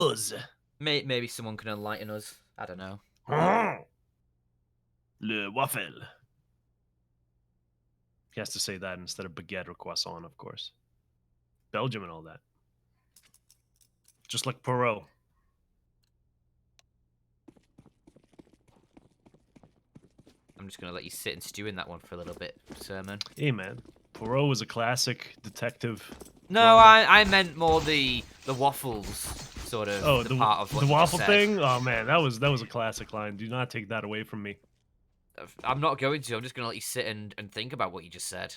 Us. Maybe someone can enlighten us. I don't know. Le waffle. He has to say that instead of baguette or croissant, of course. Belgium and all that. Just like Perot. I'm just gonna let you sit and stew in that one for a little bit, Sermon. Hey, man. Perot is a classic detective No, drama. I meant more the waffles sort of Oh, the part of what the you just waffle said. thing? Oh, man, that was a classic line. Do not take that away from me. I'm not going to. I'm just gonna let you sit and think about what you just said.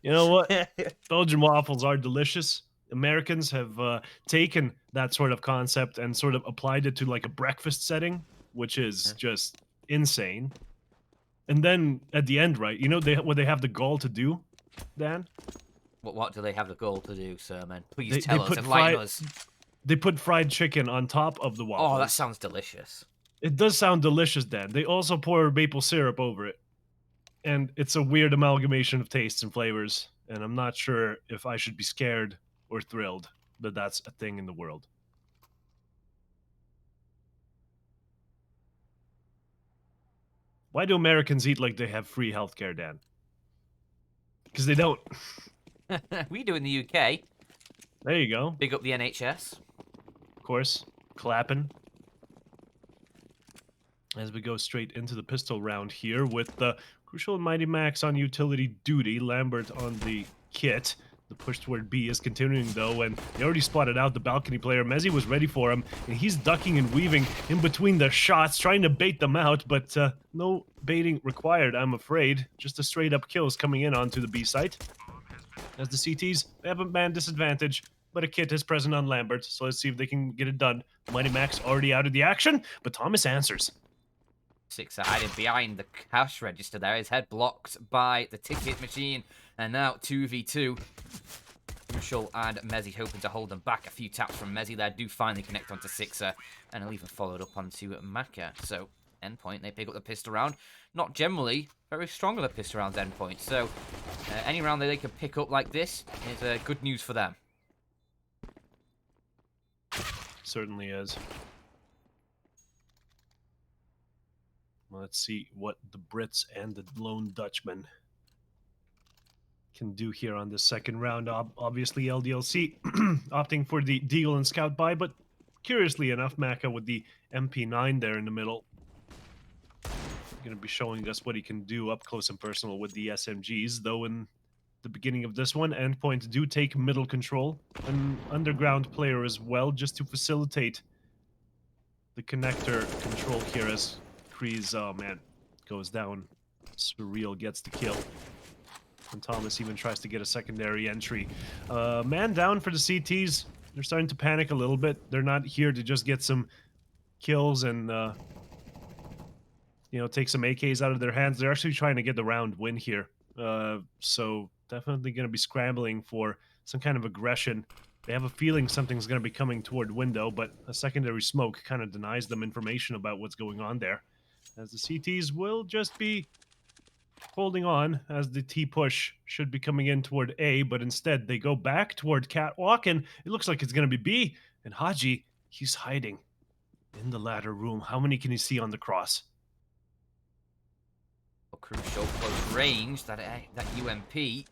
You know what? Belgian waffles are delicious. Americans have taken that sort of concept and sort of applied it to like a breakfast setting, which is just insane. And then at the end, right? You know what they have the gall to do, Dan? What do they have the goal to do, Sermon? Please They tell us, put enlighten fried us. they put fried chicken on top of the Oh, that waffles. sounds delicious. It does sound delicious, Dan. They also pour maple syrup over it. And it's a weird amalgamation of tastes and flavors, and I'm not sure if I should be scared or thrilled that that's a thing in the world. Why do Americans eat like they have free healthcare, Dan? Because they don't. We do in the UK. There you go. Big up the NHS. Of course, clapping. As we go straight into the pistol round here with the Crucial and Mighty Max on utility duty, Lambert on the kit. The push toward B is continuing though, and they already spotted out the balcony player. Mezzi was ready for him, and he's ducking and weaving in between the shots, trying to bait them out, but no baiting required, I'm afraid. Just a straight up kills coming in onto the B site. As the CTs, they have a man disadvantage, but a kit is present on Lambert, so let's see if they can get it done. Mighty Max already out of the action, but Thomas answers. CeX hiding behind the cash register there. His head blocked by the ticket machine. And now 2v2. Crucial and Mezzi hoping to hold them back. A few taps from Mezzi there do finally connect onto CeX. And he'll even follow it up onto Maka. So, Endpoint, they pick up the pistol round. Not generally very strong on the pistol rounds, Endpoint. So, any round that they can pick up like this is good news for them. Certainly is. Let's see what the Brits and the lone Dutchman can do here on this second round. Obviously, LDLC opting for the Deagle and Scout buy, but curiously enough, Maka with the MP9 there in the middle. Going to be showing us what he can do up close and personal with the SMGs, though in the beginning of this one, Endpoint do take middle control. An underground player as well, just to facilitate the connector control here as Kreese, oh man, goes down. Surreal gets the kill. And Thomas even tries to get a secondary entry. Man down for the CTs. They're starting to panic a little bit. They're not here to just get some kills and, take some AKs out of their hands. They're actually trying to get the round win here. So definitely going to be scrambling for some kind of aggression. They have a feeling something's going to be coming toward window, but a secondary smoke kind of denies them information about what's going on there. As the CTs will just be holding on as the T push should be coming in toward A, but instead they go back toward Catwalk, and it looks like it's going to be B. And Haji, he's hiding in the ladder room. How many can you see on the cross? Crucial close range. That UMP.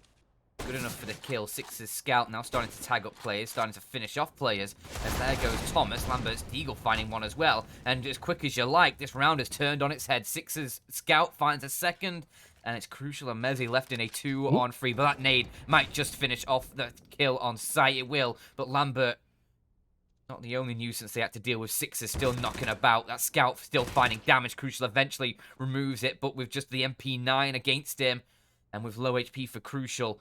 Good enough for the kill. CeX's scout now starting to tag up players, starting to finish off players. As there goes Thomas. Lambert's Deagle finding one as well. And as quick as you like, this round has turned on its head. CeX's scout finds a second. And it's Crucial and Mezzi left in a 2-on-3. But that nade might just finish off the kill on sight. It will. But Lambert, not the only nuisance they had to deal with. CeX is still knocking about. That scout still finding damage. Crucial eventually removes it. But with just the MP9 against him. And with low HP for Crucial,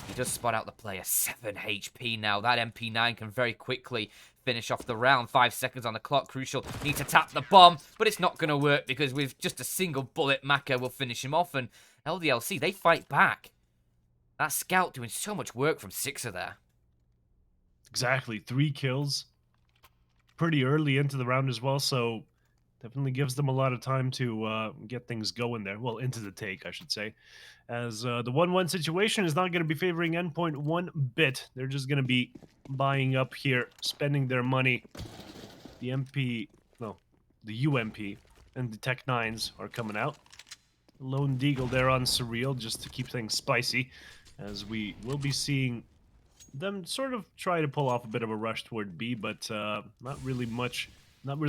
he does spot out the player. 7 HP now. That MP9 can very quickly finish off the round. 5 seconds on the clock. Crucial need to tap the bomb, but it's not going to work because with just a single bullet, Maka will finish him off. And LDLC, they fight back. That scout doing so much work from CeX there. Exactly. 3 kills pretty early into the round as well, so Definitely gives them a lot of time to get things going there. Well, into the take, I should say. As the 1-1 situation is not going to be favoring Endpoint one bit. They're just going to be buying up here, spending their money. The MP, no, the UMP and the Tech 9s are coming out. Lone Deagle there on Surreal just to keep things spicy, as we will be seeing them sort of try to pull off a bit of a rush toward B, but not really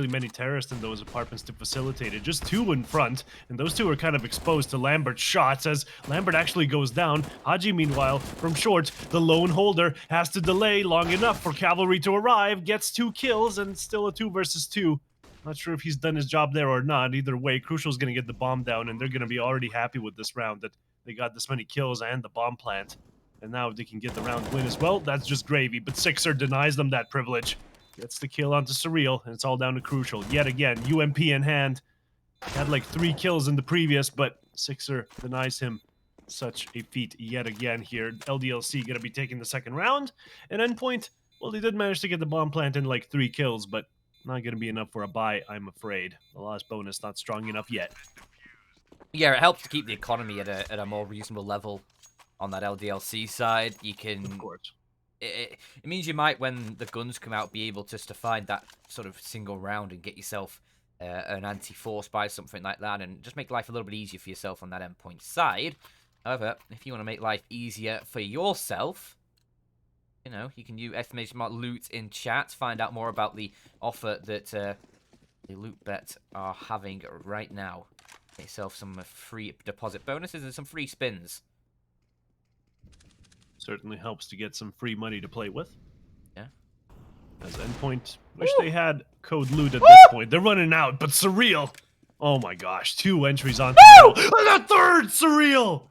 many terrorists in those apartments to facilitate it. Just two in front, and those two are kind of exposed to Lambert's shots as Lambert actually goes down. Haji, meanwhile, from short, the lone holder has to delay long enough for cavalry to arrive, gets 2 kills, and still a 2 versus 2. Not sure if he's done his job there or not. Either way, Crucial's going to get the bomb down, and they're going to be already happy with this round that they got this many kills and the bomb plant. And now if they can get the round win as well, that's just gravy. But CeX denies them that privilege. Gets the kill onto Surreal, and it's all down to Crucial. Yet again, UMP in hand. Had like 3 kills in the previous, but CeX denies him such a feat yet again here. LDLC going to be taking the second round. And Endpoint, well, they did manage to get the bomb plant in like 3 kills, but not going to be enough for a buy, I'm afraid. The last bonus not strong enough yet. Yeah, it helps to keep the economy at a more reasonable level on that LDLC side. You can... Of course. It means you might, when the guns come out, be able just to find that sort of single round and get yourself an anti-force by something like that, and just make life a little bit easier for yourself on that Endpoint side. However, if you want to make life easier for yourself, you know, you can use exclamation mark loot in chat, find out more about the offer that the LOOT.BET are having right now. Get yourself some free deposit bonuses and some free spins. Certainly helps to get some free money to play with. Yeah. As Endpoint, wish they had code loot at this point. They're running out, but Surreal. Oh my gosh, 2 entries on. And a third Surreal.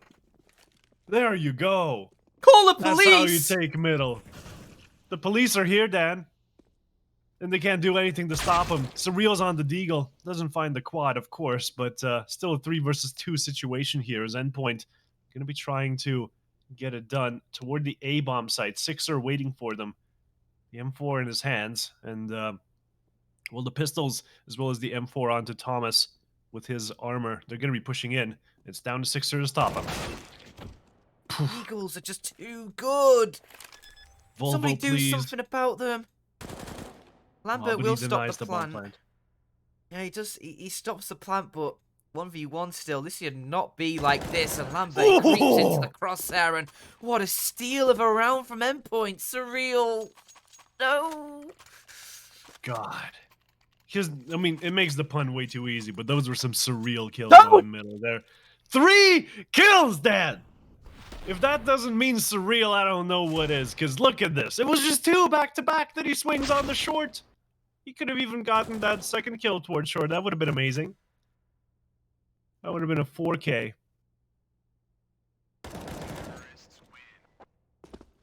There you go. Call the police. That's how you take middle. The police are here, Dan. And they can't do anything to stop him. Surreal's on the Deagle. Doesn't find the quad, of course, but still a 3 versus 2 situation here as Endpoint going to be trying to get it done toward the A-bomb site. CeX waiting for them. The M4 in his hands. And, well, the pistols as well as the M4 onto Thomas with his armor. They're going to be pushing in. It's down to CeX to stop him. Eagles are just too good. Volvo, Somebody do please. something about them. Lambert but will he stop denies the bomb plant. Yeah, he does. He stops the plant, but 1v1 still. This should not be like this. And Lambert creeps into the crosshair, and what a steal of a round from Endpoint. Surreal. No. God. Because, I mean, it makes the pun way too easy, but those were some Surreal kills No! in the middle there. 3 kills, Dad! If that doesn't mean Surreal, I don't know what is. Because look at this. It was just 2 back-to-back that he swings on the short. He could have even gotten that second kill towards short. That would have been amazing. That would have been a 4K.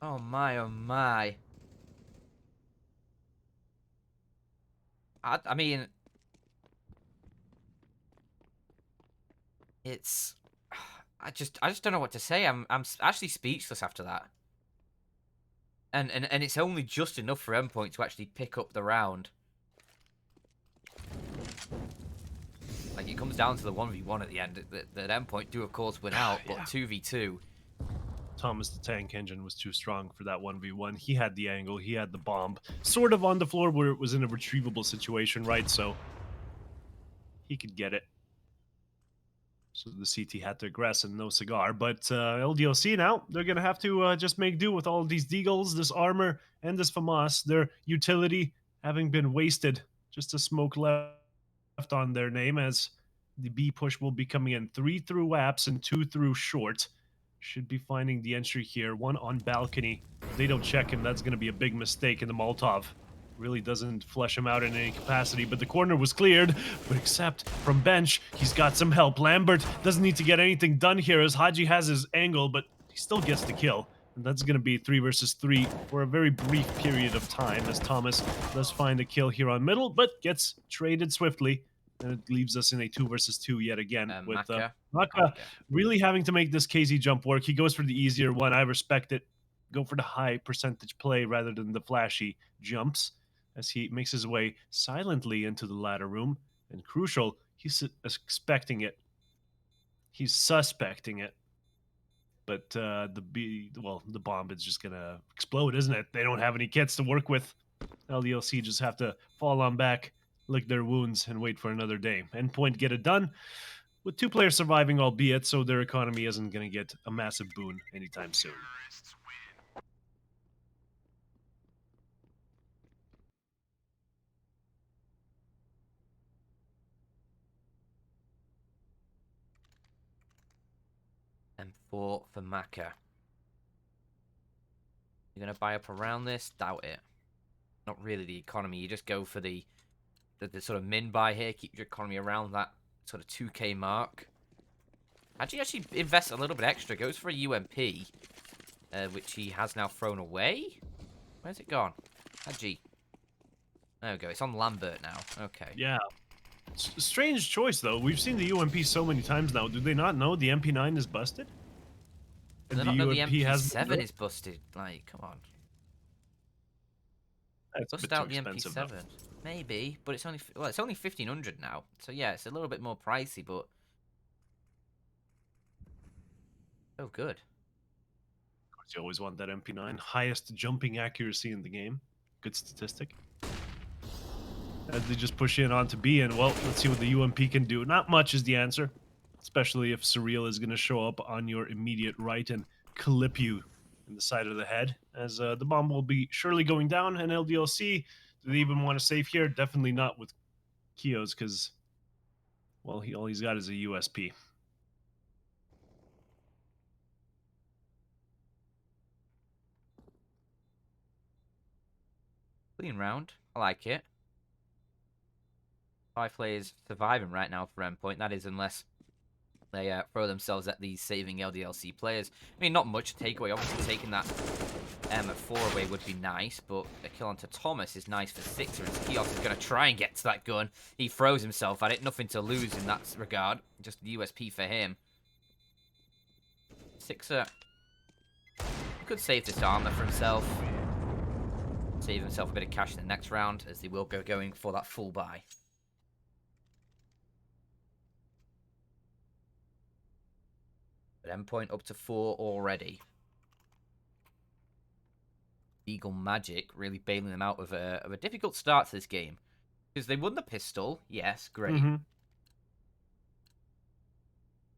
Oh my, oh my. I mean, it's... I just don't know what to say. I'm actually speechless after that. And it's only just enough for Endpoint to actually pick up the round. Like, it comes down to the 1v1 at the end. That Endpoint do, of course, win out, but 2v2. Thomas the Tank Engine was too strong for that 1v1. He had the angle, he had the bomb. Sort of on the floor where it was in a retrievable situation, right? So he could get it. So the CT had to aggress and no cigar. But LDLC now, they're going to have to just make do with all of these Deagles, this armor, and this FAMAS. Their utility having been wasted. Just a smoke left on their name as the B push will be coming in 3 through apps and 2 through short. Should be finding the entry here. 1 on balcony. If they don't check him, that's going to be a big mistake in the Molotov. Really doesn't flush him out in any capacity, but the corner was cleared. But except from bench, he's got some help. Lambert doesn't need to get anything done here as Haji has his angle, but he still gets the kill. And that's going to be 3 versus 3 for a very brief period of time as Thomas does find a kill here on middle, but gets traded swiftly. And it leaves us in a 2 versus 2 yet again with Maka really having to make this KZ jump work. He goes for the easier one. I respect it. Go for the high percentage play rather than the flashy jumps as he makes his way silently into the ladder room. And crucial, he's expecting it. He's suspecting it. But the bomb is just gonna explode, isn't it? They don't have any kits to work with. LDLC just have to fall on back, lick their wounds, and wait for another day. Endpoint get it done, with 2 players surviving, albeit, so their economy isn't gonna get a massive boon anytime soon. M4 for Maka. You're going to buy up around this? Doubt it. Not really the economy. You just go for the sort of min buy here. Keep your economy around that sort of 2k mark. Actually invests a little bit extra. Goes for a UMP, which he has now thrown away. Where's it gone? Haji. There we go. It's on Lambert now. Okay. Yeah. Strange choice, though. We've seen the UMP so many times now. Do they not know the MP9 is busted? Do they not know the MP7 is busted? Like, come on. That's Bust a bit out too the expensive, MP7. though. Maybe, but it's only 1,500 now. So yeah, it's a little bit more pricey, but oh, good. Of course, you always want that MP9. Highest jumping accuracy in the game. Good statistic. As they just push in onto B, and well, let's see what the UMP can do. Not much is the answer, especially if Surreal is going to show up on your immediate right and clip you in the side of the head, as the bomb will be surely going down. And LDLC, do they even want to save here? Definitely not with Kios, because, well, all he's got is a USP. Clean round. I like it. 5 players surviving right now for Endpoint. That is, unless they throw themselves at these saving LDLC players. I mean, not much takeaway. Obviously, taking that M4 away would be nice, but a kill onto Thomas is nice for Sixer, and Kios is going to try and get to that gun. He throws himself at it. Nothing to lose in that regard. Just the USP for him. Sixer could save this armor for himself. Save himself a bit of cash in the next round, as they will go going for that full buy. But Endpoint up to 4 already. Eagle Magic really bailing them out of a difficult start to this game. Because they won the pistol, yes, great.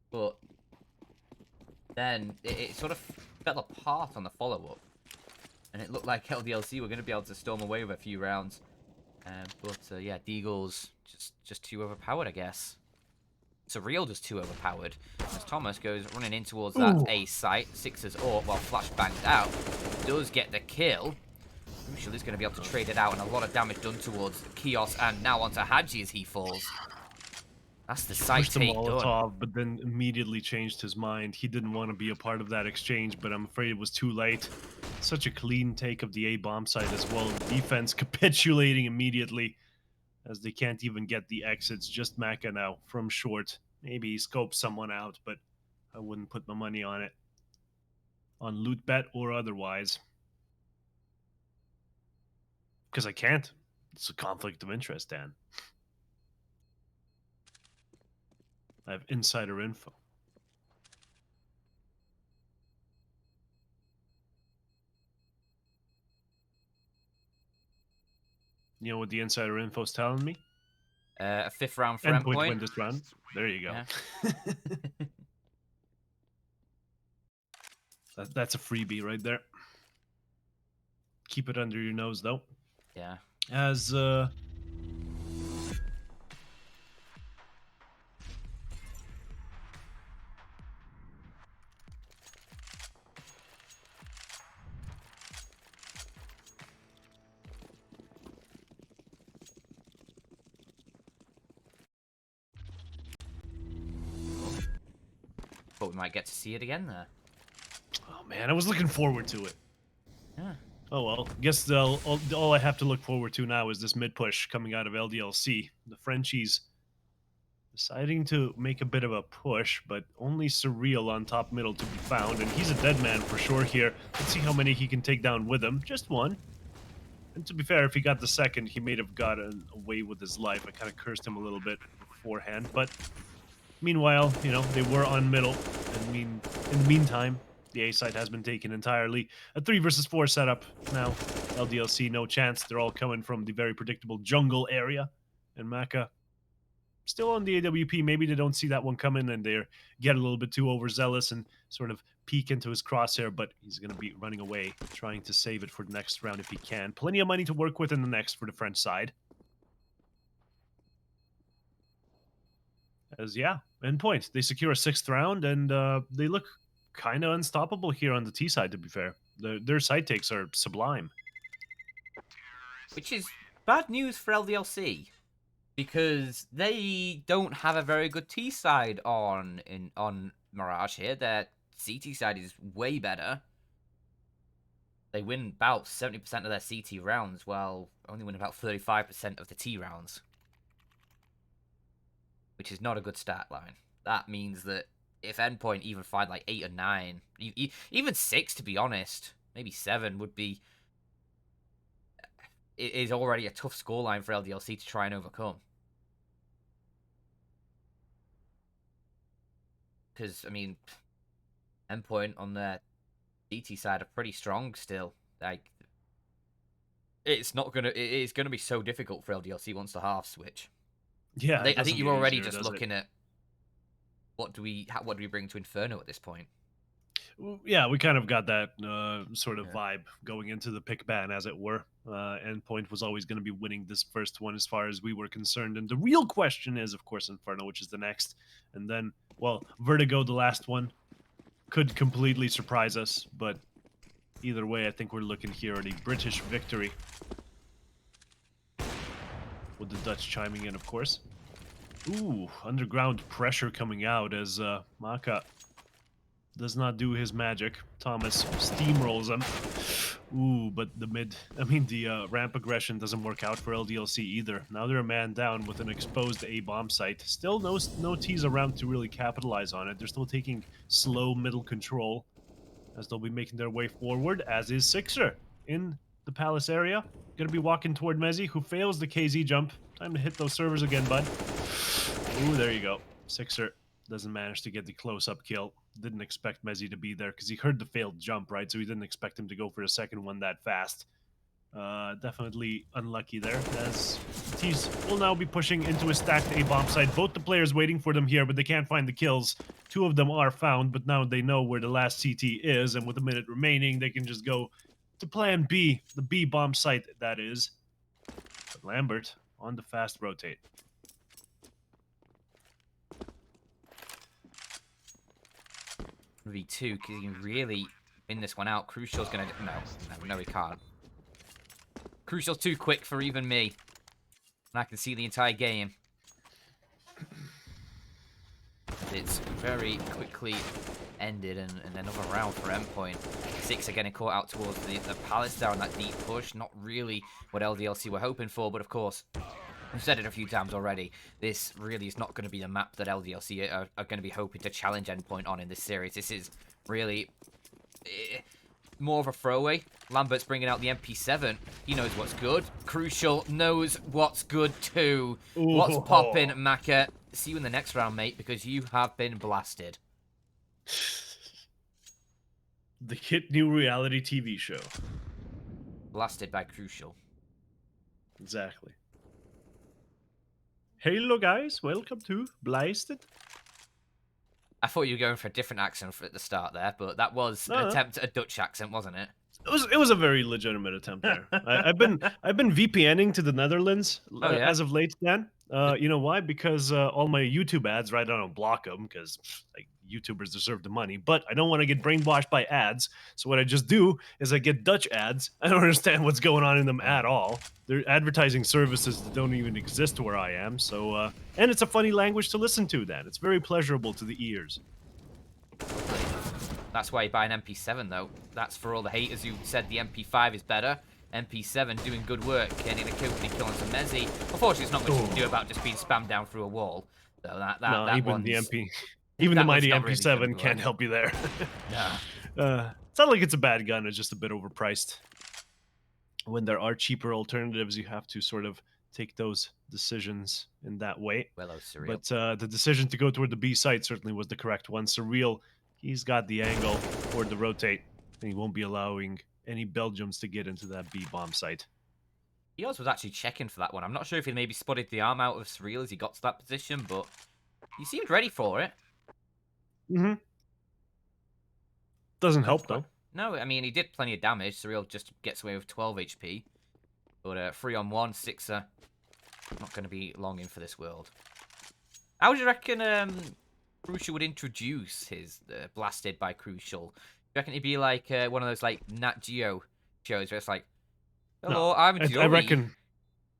But then it sort of fell apart on the follow-up. And it looked like LDLC were going to be able to storm away with a few rounds. But yeah, Deagle's just too overpowered, I guess. Surreal just too overpowered. As Thomas goes running in towards that A site. Sixers up while Flash banged out. Does get the kill. Crucial is going to be able to trade it out, and a lot of damage done towards Kios and now onto Haji as he falls. That's the site take done. But then immediately changed his mind. He didn't want to be a part of that exchange, but I'm afraid it was too late. Such a clean take of the A bomb site as well. Defense capitulating immediately, as they can't even get the exits. Just Maka now from short. Maybe he scopes someone out, but I wouldn't put my money on it. On LOOT.BET or otherwise. Because I can't. It's a conflict of interest, Dan. I have insider info. You know what the insider info's telling me? A 5th round for Endpoint Endpoint. win this round. There you go. Yeah. That's a freebie right there. Keep it under your nose, though. Yeah. As But we might get to see it again there. oh man, I was looking forward to it. Yeah. Oh well, guess all I have to look forward to now is this mid push coming out of LDLC. The Frenchies deciding to make a bit of a push, but only Surreal on top middle to be found, and he's a dead man for sure here. Let's see how many he can take down with him. Just one. And to be fair, if he got the second, he may have gotten away with his life. I kind of cursed him a little bit beforehand, but meanwhile, you know, they were on middle. In the meantime, the A side has been taken entirely. A 3 versus 4 setup now. LDLC, no chance. They're all coming from the very predictable jungle area. And Maka still on the AWP. Maybe they don't see that one coming and they get a little bit too overzealous and sort of peek into his crosshair, but he's going to be running away, trying to save it for the next round if he can. Plenty of money to work with in the next for the French side. As, yeah, Endpoint. They secure a 6th round, and they look kind of unstoppable here on the T side, to be fair. Their side takes are sublime. Which is bad news for LDLC, because they don't have a very good T side on Mirage here. Their CT side is way better. They win about 70% of their CT rounds, while only win about 35% of the T rounds. Which is not a good stat line. That means that if Endpoint even find like 8 or 9, even 6 to be honest, maybe 7 would be... It is already a tough scoreline for LDLC to try and overcome. Because, I mean, Endpoint on their DT side are pretty strong still. Like, it's gonna be so difficult for LDLC once the half switch. Yeah, I think you're already just does looking at what do we bring to Inferno at this point. Yeah, we kind of got that sort of vibe going into the pick ban, as it were. Endpoint was always going to be winning this first one as far as we were concerned. And the real question is, of course, Inferno, which is the next. And then, well, Vertigo, the last one, could completely surprise us. But either way, I think we're looking here at a British victory. With the Dutch chiming in, of course. Ooh, underground pressure coming out as Maka does not do his magic. Thomas steamrolls him. Ooh, but the ramp aggression doesn't work out for LDLC either. Now they're a man down with an exposed A-bomb site. Still no T's around to really capitalize on it. They're still taking slow middle control as they'll be making their way forward, as is CeX in the palace area. Gonna be walking toward Mezzi, who fails the KZ jump. Time to hit those servers again, bud. Ooh, there you go. CeX doesn't manage to get the close-up kill. Didn't expect Mezzi to be there because he heard the failed jump, right? So he didn't expect him to go for a second one that fast. Definitely unlucky there, as T's will now be pushing into a stacked A-bomb site. Both the players waiting for them here, but they can't find the kills. 2 of them are found, but now they know where the last CT is, and with a minute remaining, they can just go to plan B, the B-bomb site, that is. But Lambert on the fast rotate. V2, because he can really win this one out. Crucial's gonna... No, he can't. Crucial's too quick for even me. And I can see the entire game. It's very quickly ended, and another round for Endpoint. CeX are getting caught out towards the palace there on that deep push. Not really what LDLC were hoping for, but of course, I've said it a few times already, this really is not going to be the map that LDLC are going to be hoping to challenge Endpoint on in this series. This is really more of a throwaway. Lambert's bringing out the MP7. He knows what's good. Crucial knows what's good too. Ooh. What's poppin', Maka? See you in the next round, mate, because you have been blasted. The hit new reality TV show. Blasted by Crucial. Exactly. Hello guys, welcome to Blasted. I thought you were going for a different accent at the start there, but that was an attempt at a Dutch accent, wasn't it? It was a very legitimate attempt there. I've been VPNing to the Netherlands as of late, Dan. You know why? Because all my YouTube ads, right? I don't block them because like YouTubers deserve the money, but I don't want to get brainwashed by ads. So what I just do is I get Dutch ads. I don't understand what's going on in them at all. They're advertising services that don't even exist where I am. So and it's a funny language to listen to. Dan, it's very pleasurable to the ears. That's why you buy an MP7, though. That's for all the haters who said the MP5 is better. MP7 doing good work, getting a company kill on some Mezzi. Unfortunately, it's not much you can do about just being spammed down through a wall. So even the mighty MP7 really can't help you there. No. It's not like it's a bad gun. It's just a bit overpriced. when there are cheaper alternatives, you have to sort of take those decisions in that way. Well, oh, surreal. But the decision to go toward the B site certainly was the correct one. Surreal, he's got the angle toward the rotate, and he won't be allowing any Belgians to get into that B bomb site. Eos was actually checking for that one. I'm not sure if he maybe spotted the arm out of Surreal as he got to that position, but he seemed ready for it. Mm-hmm. Doesn't help, though. No, I mean, he did plenty of damage. Surreal just gets away with 12 HP. But 3-on-1, Sixer, not going to be long in for this world. How do you reckon Crucial would introduce his Blasted by Crucial? Do you reckon it'd be like one of those like Nat Geo shows where it's like, hello, No, I'm Joey, I reckon.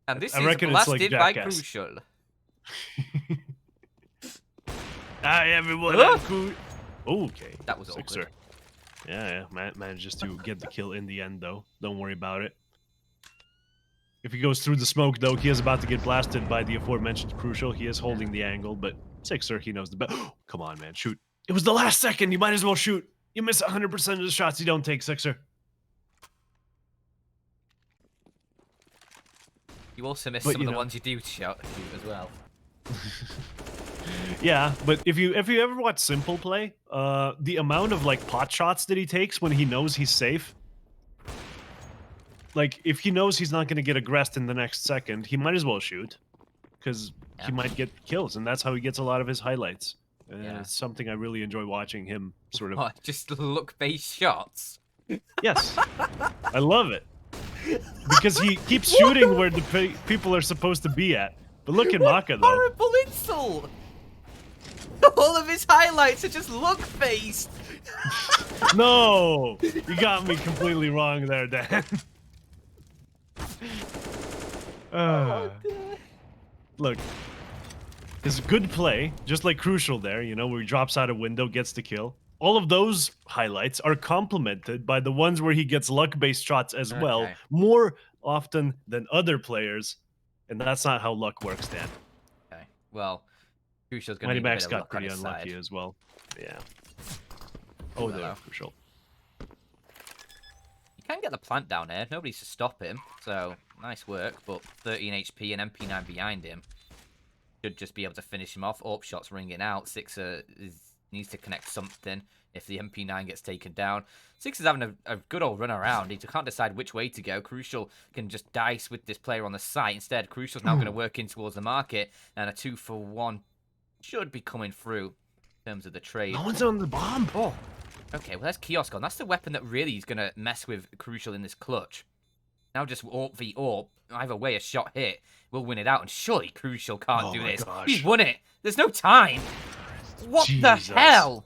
and this I is reckon it's like Blasted by Jackass. Crucial. Hi, everyone. Huh? I'm cool. Okay. That was Sixer. awkward. Yeah. Manages to get the kill in the end, though. Don't worry about it. If he goes through the smoke, though, he is about to get blasted by the aforementioned Crucial. He is holding the angle, but Sixer, he knows the best. Come on, man. Shoot. It was the last second. You might as well shoot. You miss 100% of the shots you don't take, Sixer. You also miss But, some you of the know. ones you do shoot as well. Yeah, but if you ever watch Simple Play, the amount of like pot shots that he takes when he knows he's safe, like if he knows he's not going to get aggressed in the next second, he might as well shoot, because he might get kills, and that's how he gets a lot of his highlights. Yeah. It's something I really enjoy watching him sort of. What, just look-based shots? Yes, I love it because he keeps shooting where the people are supposed to be at. But look at Maka though. Horrible insult! All of his highlights are just look-based! No, you got me completely wrong there, Dan. Look, it's a good play, just like Crucial there, you know, where he drops out a window, gets the kill. All of those highlights are complemented by the ones where he gets luck-based shots as well, Okay. more often than other players, and that's not how luck works, Dan. Okay, well, Crucial's going Mighty to need a Max bit of got luck on pretty his unlucky side. as well. Yeah. Oh, Ooh, there, hello. Crucial. You can get the plant down here. Nobody's to stop him. So, nice work. But 13 HP and MP9 behind him. Should just be able to finish him off. AWP shots ringing out. Sixer needs to connect something if the MP9 gets taken down. Sixer's having a good old run around. He can't decide which way to go. Crucial can just dice with this player on the site. Instead, Crucial's now going to work in towards the market. And a 2-for-1 should be coming through in terms of the trade. No one's on the bomb. Oh, okay, well, that's Kiosk on. That's the weapon that really is going to mess with Crucial in this clutch. Now just AWP v AWP. Either way, a shot hit will win it out, and surely Crucial can't do my this. gosh. He's won it. There's no time. What Jesus. the hell?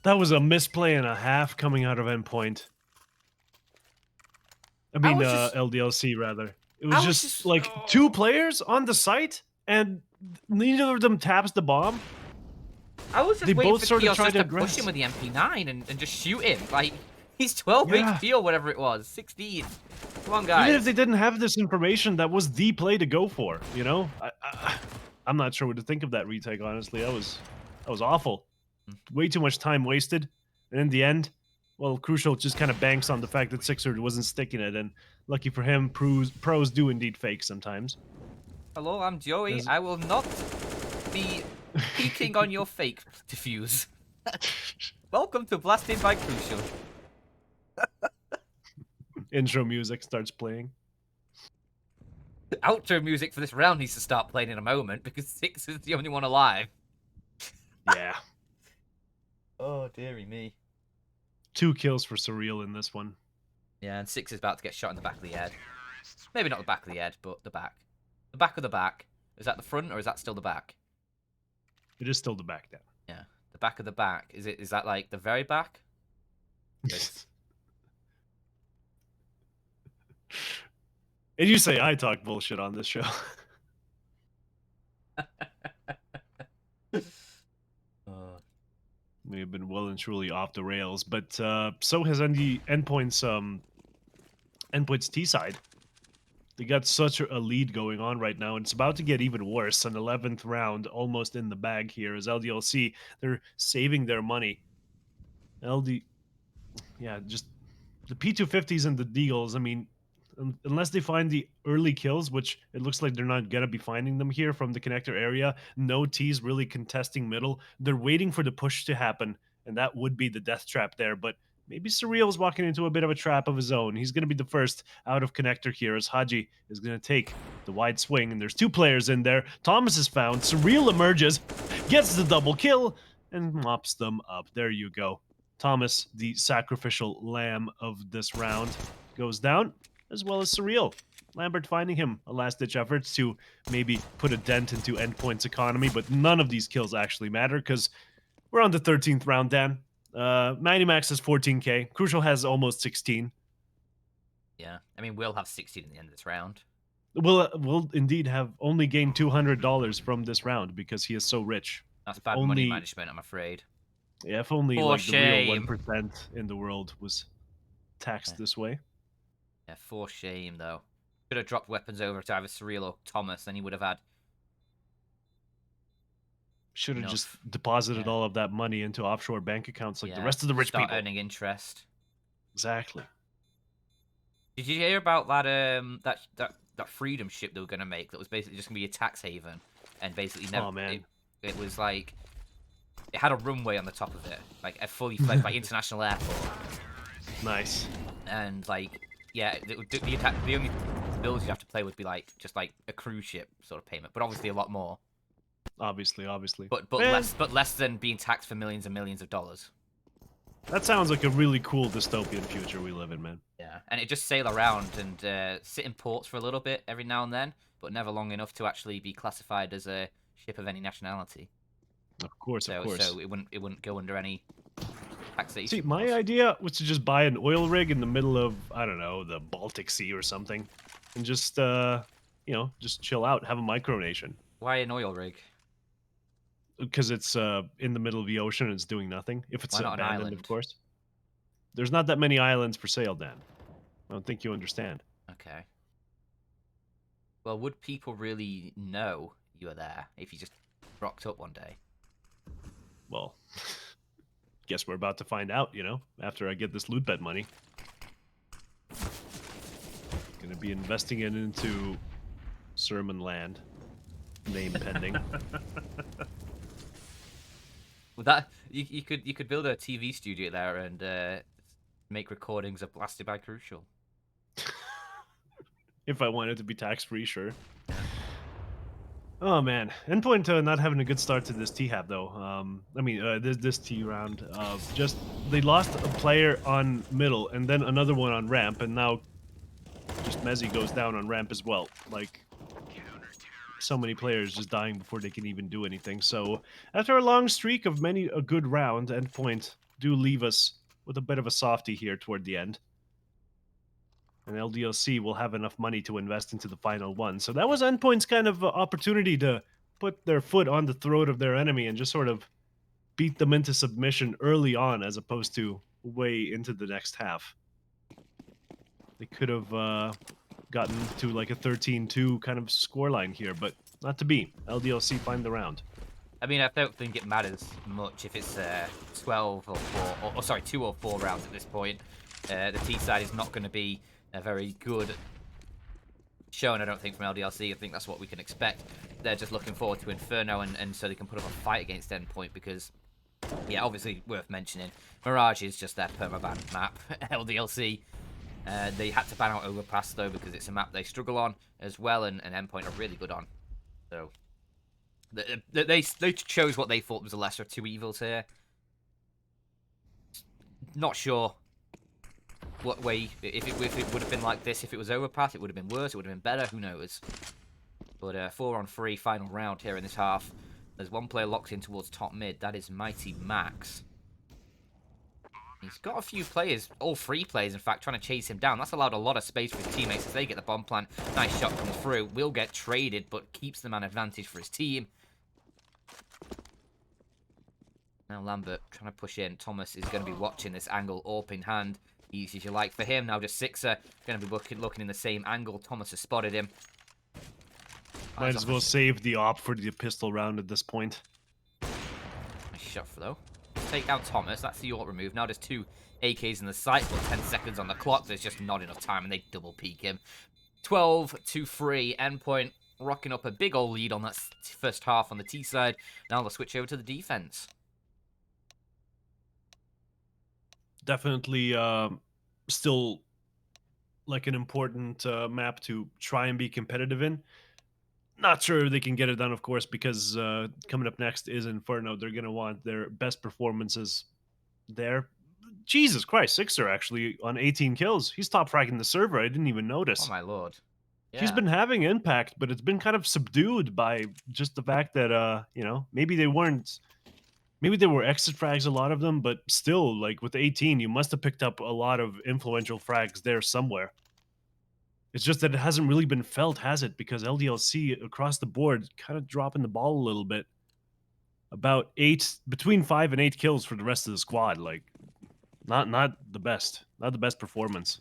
That was a misplay and a half coming out of Endpoint. I mean, LDLC, rather. It was just like two players on the site, and neither of them taps the bomb. I was just They waiting both for sort of Kiosk tried just to to push aggress. him with the MP9 and just shoot him. Like, he's 12 Yeah. HP or whatever it was. 16. Come on, Even if guys. they didn't have this information, that was the play to go for, you know? I'm not sure what to think of that retake, honestly. That was awful. Way too much time wasted. And in the end, well, Crucial just kind of banks on the fact that Sixer wasn't sticking it, and lucky for him, pros do indeed fake sometimes. Hello, I'm Joey. I will not be peeking on your fake diffuse. Welcome to Blasted by Crucial. Intro music starts playing. The outro music for this round needs to start playing in a moment because Six is the only one alive. Yeah. Oh, dearie me. 2 kills for Surreal in this one. Yeah, and Six is about to get shot in the back of the head. Maybe not the back of the head, but the back. The back of the back. Is that the front or is that still the back? It is still the back down. Yeah, the back of the back. Is that like the very back? And you say I talk bullshit on this show. We have been well and truly off the rails, but so has Endpoint's T side. They got such a lead going on right now, and it's about to get even worse. An 11th round almost in the bag here as LDLC. They're saving their money. Yeah, just the P250s and the Deagles. I mean, unless they find the early kills, which it looks like they're not gonna be finding them here from the connector area. No T's really contesting middle. They're waiting for the push to happen, and that would be the death trap there. But maybe Surreal's walking into a bit of a trap of his own. He's gonna be the first out of connector here, as Haji is gonna take the wide swing, and there's 2 players in there. Thomas is found. Surreal emerges, gets the double kill, and mops them up. There you go. Thomas, the sacrificial lamb of this round, goes down, as well as Surreal. Lambert finding him a last-ditch effort to maybe put a dent into Endpoint's economy, but none of these kills actually matter because we're on the 13th round, Dan. Max has 14k. Crucial has almost 16. Yeah, I mean, we'll have 16 at the end of this round. We'll indeed have only gained $200 from this round because he is so rich. That's bad money management, I'm afraid. Yeah, if only For like shame. the real 1% in the world was taxed this way. Yeah, for shame, though. Could have dropped weapons over to either Surreal or Thomas, then he would have had... Should have just deposited all of that money into offshore bank accounts like the rest of the rich start people. Earning interest. Exactly. Did you hear about that that freedom ship they were going to make that was basically just going to be a tax haven? And basically never... Oh, man. It was like... It had a runway on the top of it. Like a fully fledged like, international airport. Nice. And like... Yeah, the only bills you have to play would be like just like a cruise ship sort of payment, but obviously a lot more. Obviously. But less than being taxed for millions and millions of dollars. That sounds like a really cool dystopian future we live in, man. Yeah, and it just sail around and sit in ports for a little bit every now and then, but never long enough to actually be classified as a ship of any nationality. Of course. So it wouldn't go under any taxation. See, my idea was to just buy an oil rig in the middle of, I don't know, the Baltic Sea or something, and just just chill out, have a micronation. Why an oil rig? Because it's in the middle of the ocean and it's doing nothing. If it's abandoned, of course. There's not that many islands for sale, Dan. I don't think you understand. Okay. Well, would people really know you were there if you just rocked up one day? Well, guess we're about to find out, after I get this LOOT.BET money. Gonna be investing it into Sermon Land. Name pending. Well, that you could build a TV studio there and make recordings of Blasted by Crucial. If I wanted to be tax-free, sure. Oh man, Endpoint not having a good start to this T-Hab though. This T round. Just they lost a player on middle and then another one on ramp, and now just Mezzi goes down on ramp as well. Like, so many players just dying before they can even do anything. So after a long streak of a good round, Endpoint do leave us with a bit of a softie here toward the end. And LDLC will have enough money to invest into the final one. So that was Endpoint's kind of opportunity to put their foot on the throat of their enemy and just sort of beat them into submission early on as opposed to way into the next half. They could have gotten to like a 13-2 kind of scoreline here, but not to be. LDLC find the round. I mean, I don't think it matters much if it's 12 or 4, or sorry, 2 or 4 rounds at this point. The T side is not going to be a very good showing, I don't think, from LDLC. I think that's what we can expect. They're just looking forward to Inferno, and so they can put up a fight against Endpoint because, yeah, obviously worth mentioning, Mirage is just their permaban map. LDLC, they had to ban out Overpass, though, because it's a map they struggle on as well, and Endpoint are really good on. So they chose what they thought was the lesser of two evils here. Not sure what way, if it would have been like this, if it was Overpass, it would have been worse, it would have been better, who knows. But 4-on-3 final round here in this half. There's one player locked in towards top mid, that is Mighty Max. He's got a few players, all 3 players in fact, trying to chase him down. That's allowed a lot of space for his teammates as they get the bomb plant. Nice shot comes through, will get traded, but keeps the man advantage for his team. Now Lambert trying to push in. Thomas is going to be watching this angle, AWP in hand. Easy as you like for him. Now just CeX going to be looking in the same angle. Thomas has spotted him. Might as well save the AWP for the pistol round at this point. Nice shot though. take down Thomas. That's the auto remove. Now there's 2 AKs in the site, but 10 seconds on the clock. There's just not enough time, and they double peek him. 12-3. Endpoint rocking up a big old lead on that first half on the T side. Now they'll switch over to the defense. Definitely still like an important map to try and be competitive in. Not sure they can get it done, of course, because coming up next is Inferno. They're going to want their best performances there. Jesus Christ, CeX actually on 18 kills. He's top fragging the server. I didn't even Oh notice. my lord. Yeah. He's been having impact, but it's been kind of subdued by just the fact that, you know, maybe they weren't. Maybe they were exit frags, a lot of them, but still, like with 18, you must have picked up a lot of influential frags there somewhere. It's just that it hasn't really been felt, has it? Because LDLC across the board kind of dropping the ball a little bit. About between 5 and 8 kills for the rest of the squad. Like, not the best, not the best performance.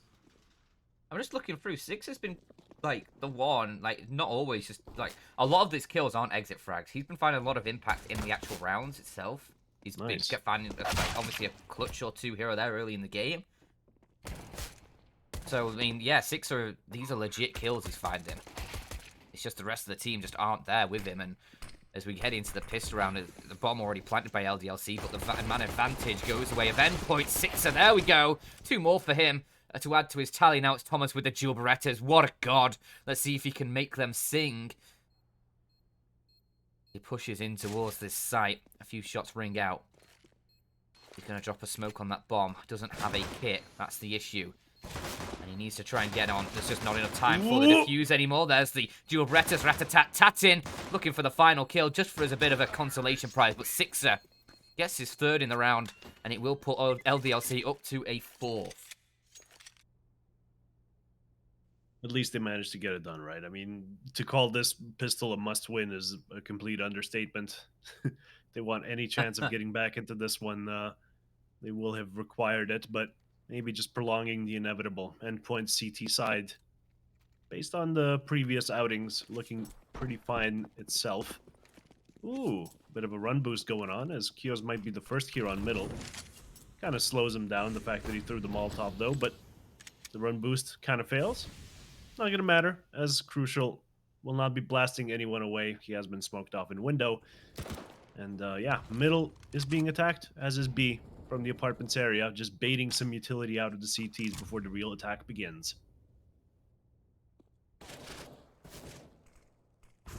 I'm just looking through. CeX has been like the one, like not always just like a lot of these kills aren't exit frags. He's been finding a lot of impact in the actual rounds itself. He's been finding like, obviously a clutch or 2 here or there early in the game. So I mean, yeah, these are legit kills he's finding. It's just the rest of the team just aren't there with him. And as we head into the pistol round, the bomb already planted by LDLC, but the man advantage goes away of Endpoint. CeX, there we go. 2 more for him. To add to his tally, now it's Thomas with the dual Berettas. What a god. Let's see if he can make them sing. He pushes in towards this site. A few shots ring out. He's going to drop a smoke on that bomb. Doesn't have a kit. That's the issue. And he needs to try and get on. There's just not enough time for the defuse anymore. There's the dual Berettas. Rat-a-tat-tat-in. Looking for the final kill just for as a bit of a consolation prize. But CeX gets his 3rd in the round. And it will put LDLC up to a 4th. At least they managed to get it done, right? I mean, to call this pistol a must-win is a complete understatement. They want any chance of getting back into this one, they will have required it, but maybe just prolonging the inevitable. Endpoint CT side, based on the previous outings, looking pretty fine itself. Ooh, bit of a run boost going on, as Kios might be the first here on middle. Kind of slows him down, the fact that he threw the Molotov, though, but the run boost kind of fails. Not going to matter, as Crucial will not be blasting anyone away. He has been smoked off in window. And yeah, middle is being attacked, as is B from the apartments area, just baiting some utility out of the CTs before the real attack begins.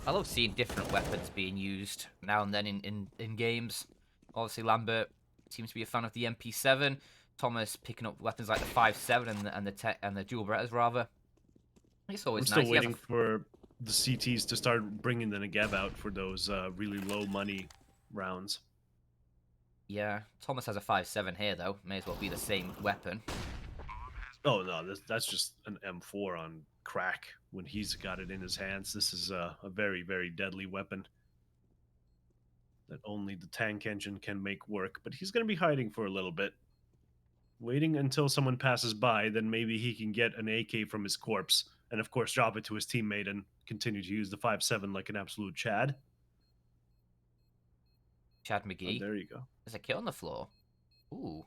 I love seeing different weapons being used now and then in games. Obviously, Lambert seems to be a fan of the MP7. Thomas picking up weapons like the 5.7 and the dual Berettas, rather. It's always I'm nice. still waiting for the CTs to start bringing the Negev out for those really low money rounds. Yeah, Thomas has a 5.7 here, though. May as well be the same weapon. Oh, no, that's just an M4 on crack when he's got it in his hands. This is a very, very deadly weapon that only the tank engine can make work. But he's going to be hiding for a little bit. Waiting until someone passes by, then maybe he can get an AK from his corpse. And, of course, drop it to his teammate and continue to use the 5.7 like an absolute Chad. Chad McGee. Oh, there you go. There's a kill on the floor. Ooh.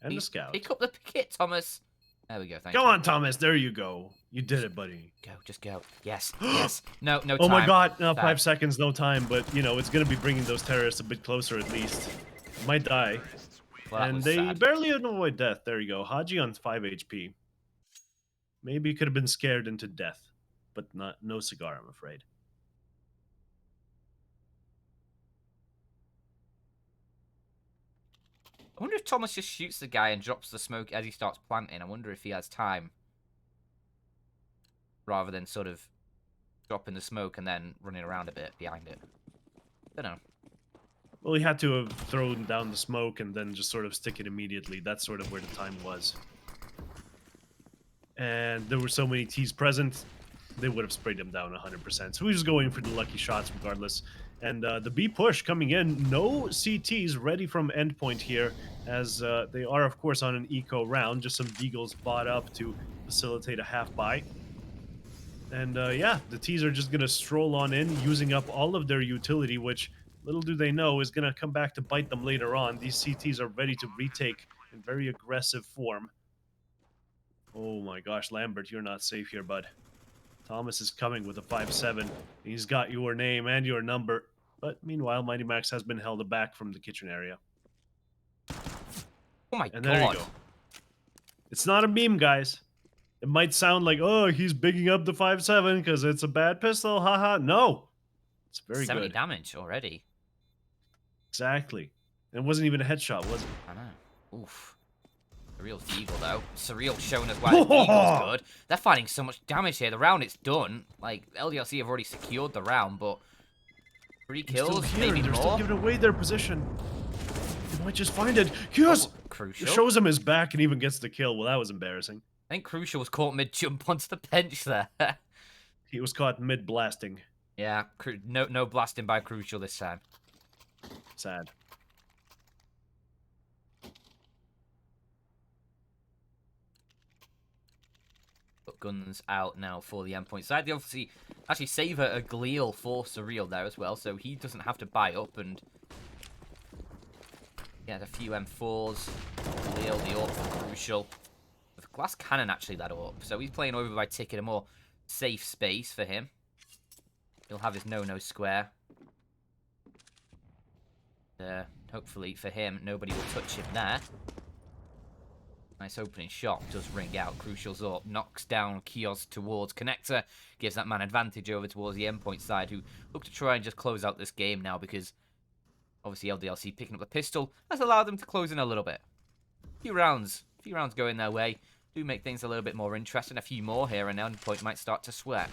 And the scout. Pick up the kit, Thomas. There we go. Thank you. Go on, Thomas. There you go. You did it, buddy. Go. Just go. Yes. Yes. No time. Oh, my God. No, 5 seconds, no time. But, you know, it's going to be bringing those terrorists a bit closer at least. Might die. Well, and they barely avoid death. There you go. Haji on 5 HP. Maybe he could have been scared into death, but no cigar, I'm afraid. I wonder if Thomas just shoots the guy and drops the smoke as he starts planting. I wonder if he has time. Rather than sort of dropping the smoke and then running around a bit behind it. Don't know. Well, he had to have thrown down the smoke and then just sort of stick it immediately. That's sort of where the time was. And there were so many T's present, they would have sprayed him down 100%. So he was going for the lucky shots regardless. And the B push coming in, no CTs ready from Endpoint here, as they are, of course, on an eco round. Just some Deagles bought up to facilitate a half-buy. And yeah, the T's are just going to stroll on in, using up all of their utility, which little do they know, is going to come back to bite them later on. These CTs are ready to retake in very aggressive form. Oh my gosh, Lambert, you're not safe here, bud. Thomas is coming with a 5-7. He's got your name and your number. But meanwhile, Mighty Max has been held back from the kitchen area. Oh my And there you god. go. It's not a meme, guys. It might sound like, oh, he's bigging up the 5-7 because it's a bad pistol. Haha. No. It's very 70 good. damage already. Exactly. And it wasn't even a headshot, was it? I know. Oof. Surreal's the eagle, though. Surreal showing us why the eagle's good. They're finding so much damage here. The round, it's done. Like, LDLC have already secured the round, but 3 kills, maybe They're more. still giving away their position. They might just find it. Yes! Oh, Crucial. Shows him his back and even gets the kill. Well, that was embarrassing. I think Crucial was caught mid-jump onto the bench there. He was caught mid-blasting. Yeah, no blasting by Crucial this time. Sad. Got guns out now for the Endpoint side. They obviously actually save a Gleal for Surreal there as well, so he doesn't have to buy up and get a few M4s. Gleal, the AWP for Crucial. The glass cannon actually that up, so he's playing over by ticking a more safe space for him. He'll have his no-no square. Hopefully for him, nobody will touch him there. Nice opening shot, does ring out. Crucial's up, knocks down Kiosk towards Connector, gives that man advantage over towards the Endpoint side, who look to try and just close out this game now because obviously LDLC picking up the pistol has allowed them to close in a little bit. A few rounds going their way do make things a little bit more interesting. A few more here, and Endpoint might start to sweat.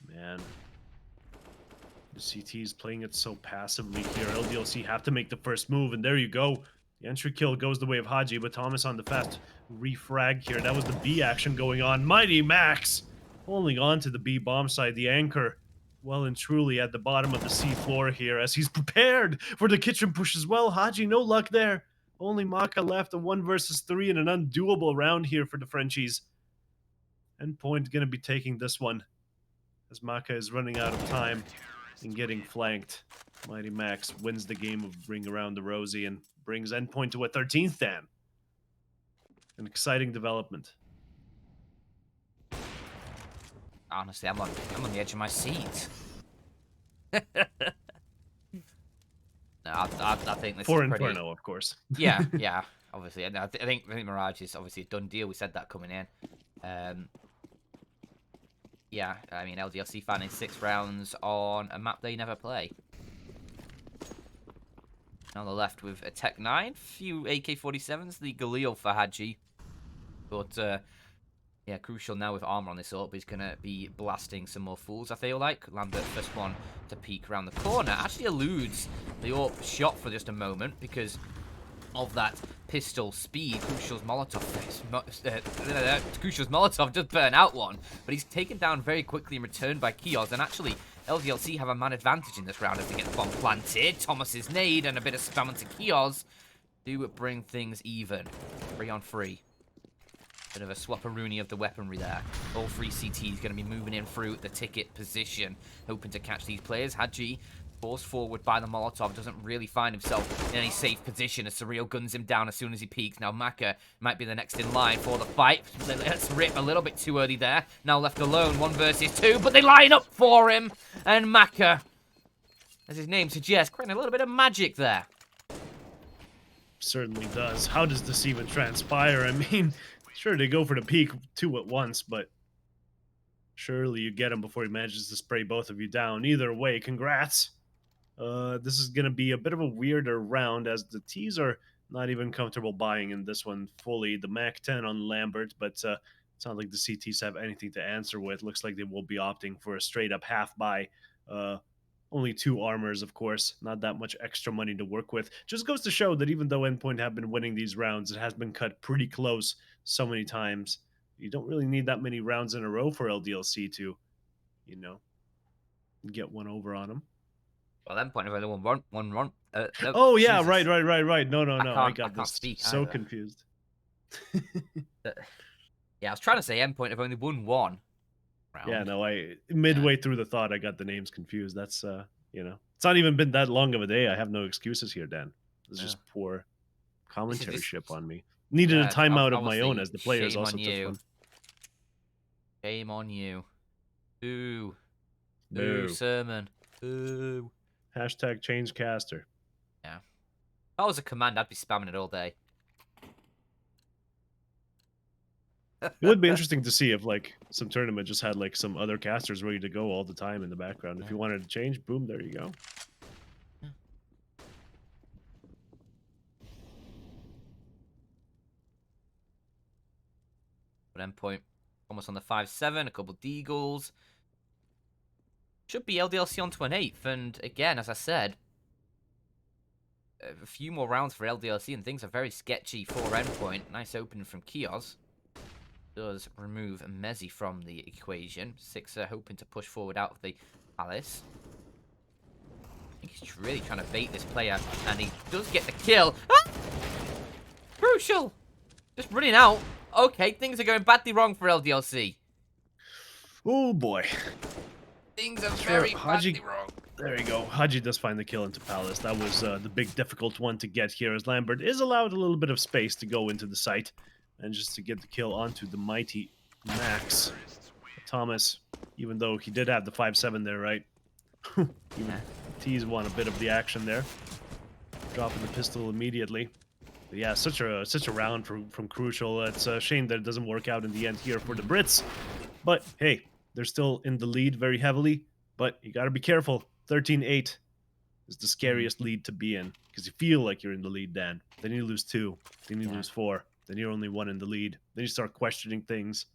Man. The CT is playing it so passively here. LDLC have to make the first move, and there you go. The entry kill goes the way of Haji, but Thomas on the fast refrag here. That was the B action going on. Mighty Max holding on to the B bomb side. The anchor well and truly at the bottom of the C floor here as he's prepared for the kitchen push as well. Haji, no luck there. Only Maka left, a 1 versus 3 and an undoable round here for the Frenchies. Endpoint going to be taking this one as Maka is running out of time and getting flanked. Mighty Max wins the game of Ring Around the Rosie and brings Endpoint to a 13th dan. An exciting development. Honestly, I'm on the edge of my seat. No, I think this For is pretty... Inferno, of course. Yeah, obviously. I think Mirage is obviously a done deal. We said that coming in. Yeah, I mean, LDLC finding 6 rounds on a map they never play. On the left with a Tech 9, few AK-47s, the Galil for Haji. But, yeah, Crucial now with armor on this AWP is going to be blasting some more fools, I feel like. Lambert, first one to peek around the corner, actually eludes the AWP shot for just a moment because of that pistol speed. Crucial's Molotov just burned out one, but he's taken down very quickly and returned by Kiosk. And actually, LDLC have a man advantage in this round as they get the bomb planted. Thomas's nade and a bit of spam into Kiosk do bring things even. 3 on 3. Bit of a swapperoonie of the weaponry there. All 3 CTs going to be moving in through the ticket position, hoping to catch these players. Haji, forced forward by the Molotov, doesn't really find himself in any safe position as Surreal guns him down as soon as he peeks. Now Maka might be the next in line for the fight. Let's rip a little bit too early there. Now left alone, 1 versus 2, but they line up for him. And Maka, as his name suggests, creating a little bit of magic there. Certainly does. How does this even transpire? I mean, sure, they go for the peak 2 at once, but surely you get him before he manages to spray both of you down. Either way, congrats. This is going to be a bit of a weirder round as the T's are not even comfortable buying in this one fully. The Mac 10 on Lambert, but it's not like the CTs have anything to answer with. Looks like they will be opting for a straight-up half buy. Only 2 armors, of course. Not that much extra money to work with. Just goes to show that even though Endpoint have been winning these rounds, it has been cut pretty close so many times. You don't really need that many rounds in a row for LDLC to, you know, get one over on them. Well, Endpoint have only won one run. No, oh, yeah, Jesus. right. No. I got can't this. speak So either. confused. Yeah, I was trying to say Endpoint have only won one round. Yeah, no, midway through the thought, I got the names confused. That's it's not even been that long of a day. I have no excuses here, Dan. It's Yeah. just poor commentary ship on me. Needed a Yeah, timeout of my own, obviously, as the players shame also on took you. one. Shame on you. Boo. Boo, Boo. Sermon. Boo. Hashtag change caster. Yeah. If that was a command, I'd be spamming it all day. It would be interesting to see if like some tournament just had like some other casters ready to go all the time in the background. If you wanted to change, boom, there you go. But Endpoint almost on the 5-7, a couple deagles. Should be LDLC onto an 8th, and again, as I said, a few more rounds for LDLC, and things are very sketchy for Endpoint. Nice opening from Kios. Does remove Mezzi from the equation. CeX hoping to push forward out of the Palace. I think he's really trying to bait this player, and he does get the kill. Ah! Crucial! Just running out. Okay, things are going badly wrong for LDLC. Oh boy. Things are very badly wrong. There you go. Haji does find the kill into Palace. That was the big difficult one to get here, as Lambert is allowed a little bit of space to go into the site and just to get the kill onto the mighty Max. Thomas, even though he did have the 5-7 there, right? Even T's won a bit of the action there. Dropping the pistol immediately. But yeah, such a round from Crucial. It's a shame that it doesn't work out in the end here for the Brits. But hey, they're still in the lead very heavily. But you got to be careful. 13-8 is the scariest lead to be in, because you feel like you're in the lead then. Then you lose 2. Then you lose 4. Then you're only 1 in the lead. Then you start questioning things.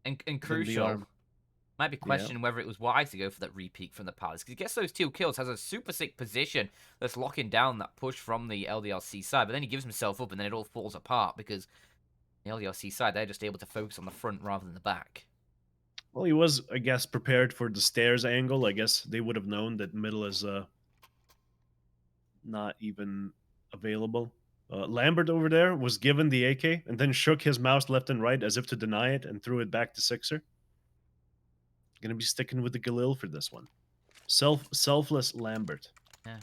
And Crucial might be questioning whether it was wise to go for that repeat from the Palace, because he gets those 2 kills, has a super sick position that's locking down that push from the LDLC side, but then he gives himself up and then it all falls apart because the LDLC side, they're just able to focus on the front rather than the back. Well, he was, I guess, prepared for the stairs angle. I guess they would have known that middle is not even available. Lambert over there was given the AK and then shook his mouse left and right as if to deny it and threw it back to CeXer. Gonna be sticking with the Galil for this one. Selfless Lambert. Yeah.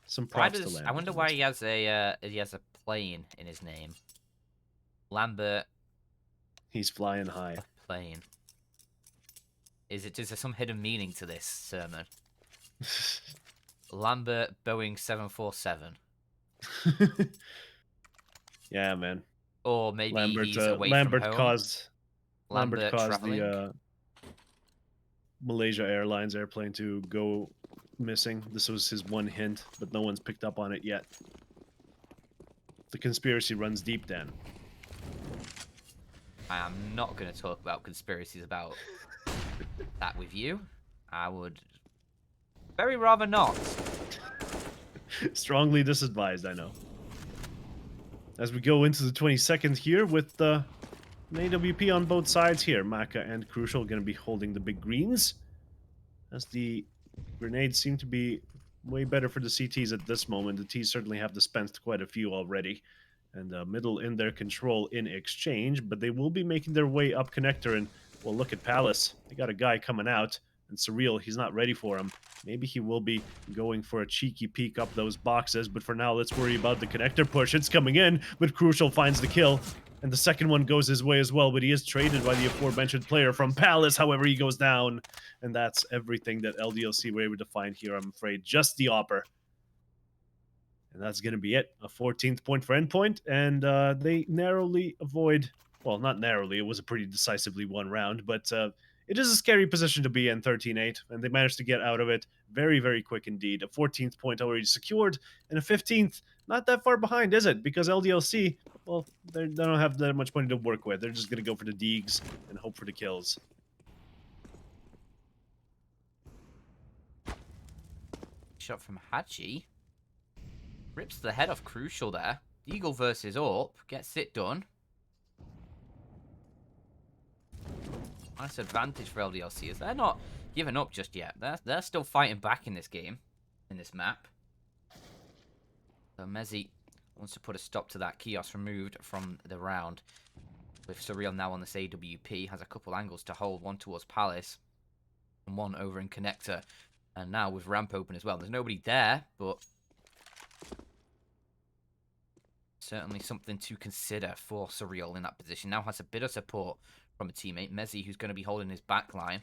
Some props to Lambert. I wonder why he has a plane in his name. Lambert. He's flying high. A plane. Is there some hidden meaning to this sermon? Lambert Boeing 747. Yeah, man. Or maybe he's away Lambert from home. caused traveling. the Malaysia Airlines airplane to go missing. This was his one hint, but no one's picked up on it yet. The conspiracy runs deep, Dan. I am not going to talk about conspiracies about that with you. I would very rather not. Strongly disadvised, I know. As we go into the 22nd here with an AWP on both sides here. Maka and Crucial going to be holding the big greens. As the grenades seem to be way better for the CTs at this moment. The Ts certainly have dispensed quite a few already. And middle in their control in exchange, but they will be making their way up connector. And, well, look at Palace. They got a guy coming out. And Surreal, he's not ready for him. Maybe he will be going for a cheeky peek up those boxes, but for now, let's worry about the connector push. It's coming in, but Crucial finds the kill. And the second one goes his way as well, but he is traded by the aforementioned player from Palace. However, he goes down. And that's everything that LDLC were able to find here, I'm afraid. Just the AWPer. And that's going to be it. A 14th point for Endpoint. And they narrowly avoid... Well, not narrowly. It was a pretty decisively won round. But it is a scary position to be in, 13-8. And they managed to get out of it very, very quick indeed. A 14th point already secured. And a 15th, not that far behind, is it? Because LDLC, well, they don't have that much money to work with. They're just going to go for the deegs and hope for the kills. Shot from Hachi. Rips the head off Crucial there. Eagle versus AWP. Gets it done. Nice advantage for LDLC as they're not giving up just yet. They're still fighting back in this game. In this map. So Mezzi wants to put a stop to that. Kiosk removed from the round. With Surreal now on this AWP, has a couple angles to hold, one towards Palace and one over in Connector. And now with ramp open as well. There's nobody there, but certainly something to consider for Surreal in that position. Now has a bit of support from a teammate, Mezzi, who's going to be holding his back line.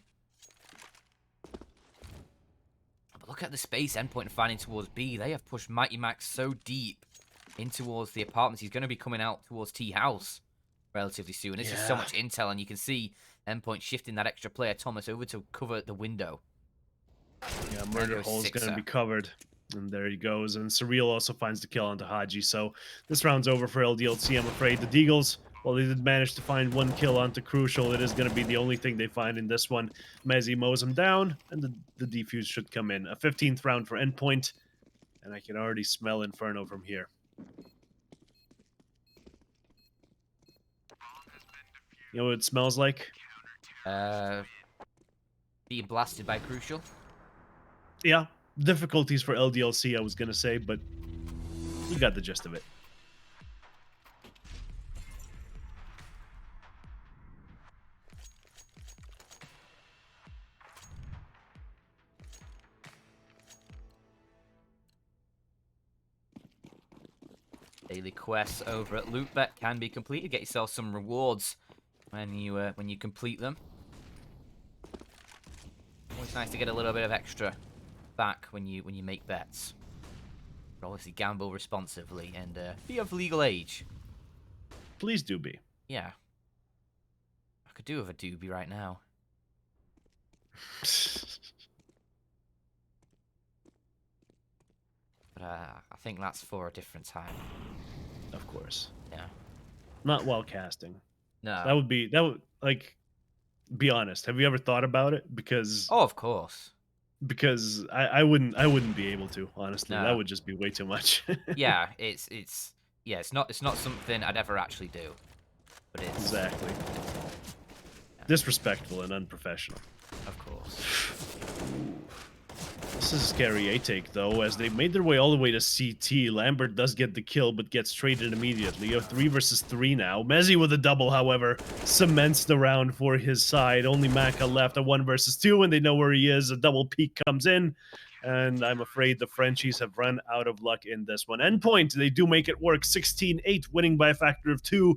But look at the space Endpoint are finding towards B. They have pushed Mighty Max so deep in towards the apartments. He's going to be coming out towards T House relatively soon. This is so much intel, and you can see Endpoint shifting that extra player, Thomas, over to cover the window. Yeah, Murder Hole's going to be covered. And there he goes. And Surreal also finds the kill onto Haji. So this round's over for LDLC, I'm afraid. The Deagles, well, they did manage to find one kill onto Crucial. It is going to be the only thing they find in this one. Mezzi mows him down, and the defuse should come in. A 15th round for Endpoint. And I can already smell Inferno from here. You know what it smells like? Being blasted by Crucial. Yeah, difficulties for LDLC, I was going to say, but you got the gist of it. Daily quests over at LOOT.BET can be completed. Get yourself some rewards when you complete them. Always nice to get a little bit of extra back when you make bets. But obviously gamble responsibly and be of legal age. Please do be. Yeah. I could do with a doobie right now. But I think that's for a different time. Of course. Yeah. Not while casting. No. That would like, be honest. Have you ever thought about it? Because Oh, of course. Because I wouldn't be able to, honestly. No. That would just be way too much. Yeah, it's not something I'd ever actually do. But it's exactly. Disrespectful and unprofessional. Of course. This is a scary A-take, though, as they made their way all the way to CT. Lambert does get the kill, but gets traded immediately. A 3 versus 3 now. Mezzi with a double, however, cements the round for his side. Only Maka left, a 1 versus 2, and they know where he is. A double peek comes in, and I'm afraid the Frenchies have run out of luck in this one. Endpoint, they do make it work. 16-8, winning by a factor of 2.